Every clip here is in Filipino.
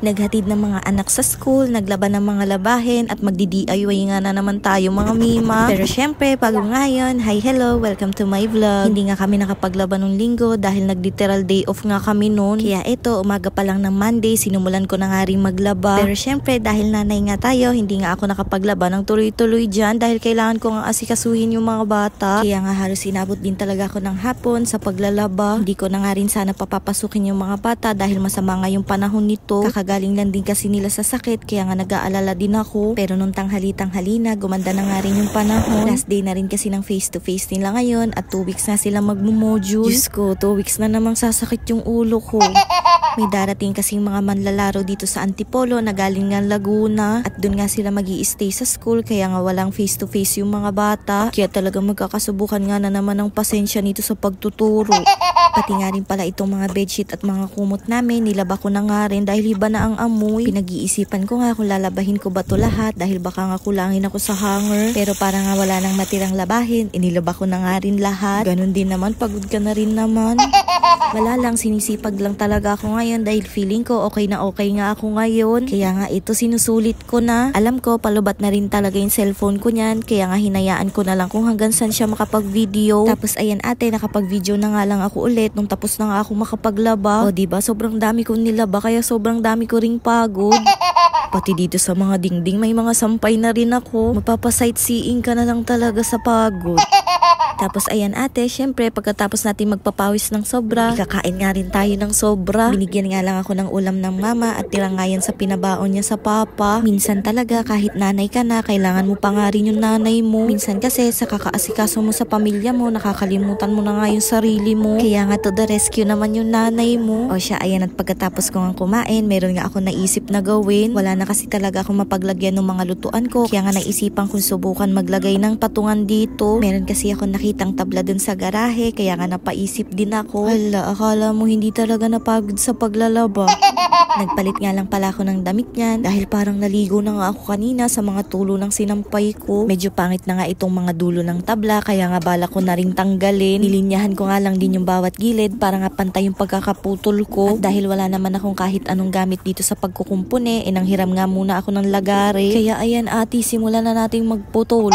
naghatid ng mga anak sa school, naglaban ng mga labahin, at magdi-DIY nga na naman tayo mga mima. Pero syempre, bago ngayon, hi, hello, welcome to my vlog. Hindi nga kami nakapaglaban ng linggo dahil nag-literal day off nga kami noon. Kaya ito, umaga pa lang ng Monday, sinumulan ko na nga rin maglaba. Pero syempre, dahil nanay nga tayo, hindi nga ako nakapaglaba ng tuloy-tuloy dyan dahil kailangan ko nga asikasuhin yung mga bata. Kaya nga halos inabot din talaga ako ng hapon sa paglalaba. Hindi ko na nga rin sana papapasukin yung mga bata dahil masama nga yung panahon nito. Kakagaling lang din kasi nila sa sakit, kaya nga nag-aalala din ako. Pero nung tanghali na, gumanda na nga rin yung panahon. Last day na rin kasi ng face-to-face nila ngayon at 2 weeks na sila magmo-module. Diyos ko, 2 weeks na namang sasakit yung ulo ko. May darating kasing mga manlalaro dito sa Antipolo na galing nga Laguna at doon nga sila magi-stay sa school, kaya nga walang face-to-face yung mga bata. Kaya talagang magkakasubukan nga na naman ng pasensya nito sa pagtuturo. Pati nga rin pala itong mga bedsheet at mga kumot namin, nilaba ko na nga rin dahil iba na ang amoy. Pinag-iisipan ko nga kung lalabahin ko ba to lahat dahil baka nga kulangin ako sa hanger. Pero para nga wala nang matirang labahin, inilaba ko na nga rin lahat. Ganon din naman, pagod ka na rin naman. Wala lang, sinisipag lang talaga ako ngayon dahil feeling ko okay na okay nga ako ngayon. Kaya nga ito sinusulit ko na. Alam ko palubat na rin talaga yung cellphone ko niyan, kaya nga hinayaan ko na lang kung hanggang saan siya makapag-video. Tapos ayan ate, nakapag-video na nga lang ako ulit nung tapos na nga ako makapaglaba. O diba, sobrang dami kong nilaba kaya sobrang dami ko ring pagod. Pati dito sa mga dingding may mga sampay na rin ako. Mapapa-sightseeing ka na lang talaga sa pagod. Tapos ayan ate, syempre pagkatapos natin magpapawis ng sobra, kakain nga rin tayo ng sobra. Binigyan nga lang ako ng ulam ng mama at tira nga yan sa pinabaon niya sa papa. Minsan talaga kahit nanay ka na, kailangan mo pa nga rin yung nanay mo. Minsan kasi sa kakaasikaso mo sa pamilya mo, nakakalimutan mo na nga yung sarili mo. Kaya nga to the rescue naman yung nanay mo. O siya, ayan, at pagkatapos ko nga kumain, meron nga ako naisip na gawin. Wala na kasi talaga akong mapaglagyan ng mga lutuan ko, kaya nga naisipan kong subukan maglagay ng patungan dito. Meron kasi ako nakitang tabla dun sa garahe, kaya nga napaisip din ako. Hala, akala mo hindi talaga napagod sa paglalaba. Nagpalit nga lang pala ako ng damit niyan dahil parang naligo na nga ako kanina sa mga tulo ng sinampay ko. Medyo pangit na nga itong mga dulo ng tabla, kaya nga bala ko na ring tanggalin. Nilinyahan ko nga lang din yung bawat gilid para nga pantay yung pagkakaputol ko. At dahil wala naman akong kahit anong gamit dito sa pagkukumpune, nanghiram nga muna ako ng lagare. Kaya ayan ate, simulan na nating magputol.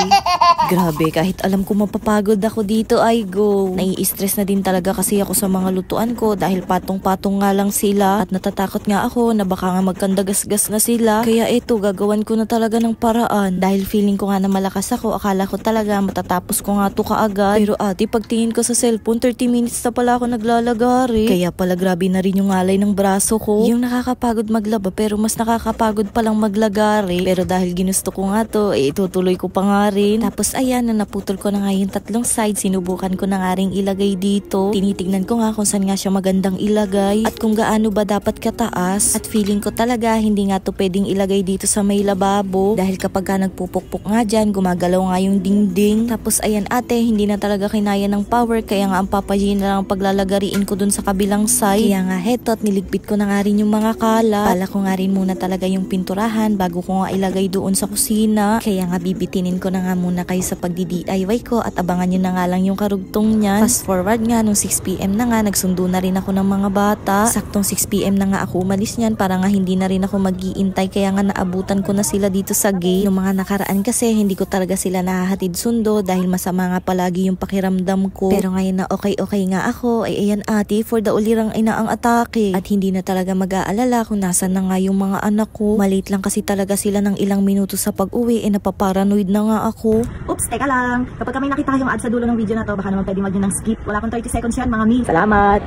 Grabe, kahit alam ko mapapagod ako dito, ay go. Nai-stress na din talaga kasi ako sa mga lutuan ko dahil patong-patong nga lang sila at natatakot nga ako na baka nga magkandagasgas na sila. Kaya eto, gagawan ko na talaga ng paraan. Dahil feeling ko nga na malakas ako, akala ko talaga matatapos ko nga to kaagad. Pero ate, pagtingin ko sa cellphone, 30 minutes na pala ako naglalagari. Kaya pala grabe na rin yung alay ng braso ko. Yung nakakapagod maglaba pero mas nakakapagod palang maglagari. Pero dahil ginusto ko nga to, itutuloy ko pa nga rin. Tapos ayan, na naputol ko na nga yung tatlong side, sinubukan ko na nga ring ilagay dito. Tinitignan ko nga kung saan nga siya magandang ilagay at kung gaano ba dapat kataas. At feeling ko talaga hindi nga to pwedeng ilagay dito sa may lababo dahil kapag ka nagpupukpok nga dyan, gumagalaw nga yung dingding. Tapos ayan ate, hindi na talaga kinaya ng power, kaya nga ang papayin na lang paglalagariin ko dun sa kabilang side. Kaya nga heto, at niligpit ko na nga rin yung mga kalat. Pala ko nga rin muna talaga yung pinturahan bago ko nga ilagay doon sa kusina. Kaya nga bibitinin ko na nga muna kayo sa pagdi-DIY ko at abangan nyo na nga lang yung karugtong niyan. Fast forward nga, nung 6 PM na nga, nagsundo na rin ako ng mga bata. Saktong 6 PM na nga ako umalis niyan para nga hindi na rin ako mag-iintay, kaya nga naabutan ko na sila dito sa gate. Yung mga nakaraan kasi hindi ko talaga sila nahahatid sundo dahil masama nga palagi yung pakiramdam ko. Pero ngayon na okay nga ako, ay ayan ate, for the ulirang ina ang atake. At hindi na talaga mag-aalala kung nasan na nga yung mga anak ko. Maliit lang kasi talaga sila ng ilang minuto sa pag-uwi, napaparanoid na nga ako. Oops, teka lang. Kapag may nakita kayong ad sa dulo ng video na to, baka naman pwede mag-nyo ng skip. Wala akong 30 seconds yan, mga mi. Salamat!